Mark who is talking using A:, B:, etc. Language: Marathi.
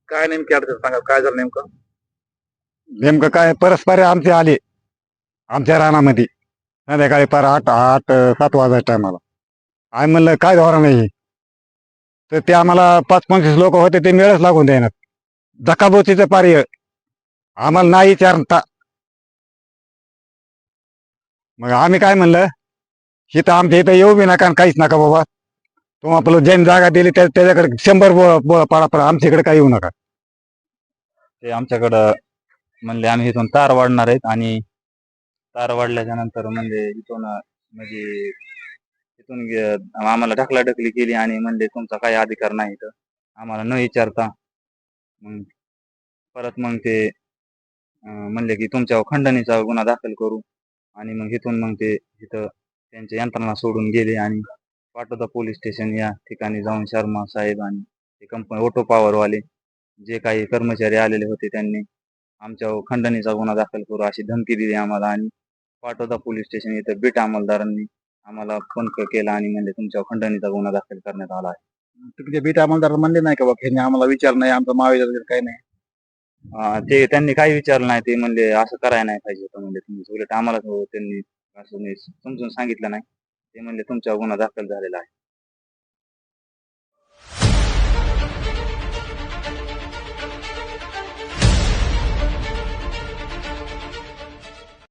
A: काय नेमकी अडचण सांगा, काय झालं नेमकं?
B: नेमकं काय परस्पर आमचे आले आमच्या रानामध्ये संध्याकाळी पार 8-7 वाजायच्या टायमाला. आम्ही म्हणलं काय धोरण नाही, तर ते आम्हाला 5-25 लोक होते, ते मेळच लागून देणार. धक्काबुक्कीचं पार्य आम्हाला नाही विचारता. मग आम्ही काय म्हणलं, इथं आमच्या इथं येऊ बी नका आणि काहीच नका बाबा. तुम्ही आपलं ज्यांनी जागा दिली त्याच्याकडे 100 पाडा पडा, आमच्या इकडे काही येऊ नका.
C: ते आमच्याकडं म्हणले आम्ही इथून तार वाढणार आहेत आणि तार वाढल्याच्या नंतर म्हणजे इथून म्हणजे इथून आम्हाला ढकलाढकली केली आणि म्हणले तुमचा काही अधिकार नाही इथं, आम्हाला न विचारता. मग परत मग ते म्हणले की तुमच्यावर खंडणीचा गुन्हा दाखल करू आणि मग इथून मग ते इथं त्यांच्या यंत्रणा सोडून गेले आणि पाटोदा पोलीस स्टेशन या ठिकाणी जाऊन शर्मा साहेब आणि ते कंपनी ऑटो पॉवरवाले जे काही कर्मचारी आलेले होते त्यांनी आमच्यावर खंडणीचा गुन्हा दाखल करू अशी धमकी दिली आम्हाला. आणि पाटोदा पोलीस स्टेशन इथं बीट अंमलदारांनी आम्हाला फोन केला आणि म्हणजे तुमच्यावर खंडणीचा गुन्हा दाखल करण्यात आला आहे.
A: तुमचे बीट अंमलदार म्हणले नाही का, ह्यांनी आम्हाला विचार नाही, आमचं महाविद्यालय वगैरे काही नाही?
C: ते त्यांनी काही विचारलं नाही, ते म्हणले असं करायला नाही पाहिजे होतं, म्हणजे तुम्ही उलट आम्हाला त्यांनी असं समजून सांगितलं नाही. ते म्हणले तुमच्यावर गुन्हा दाखल झालेला आहे.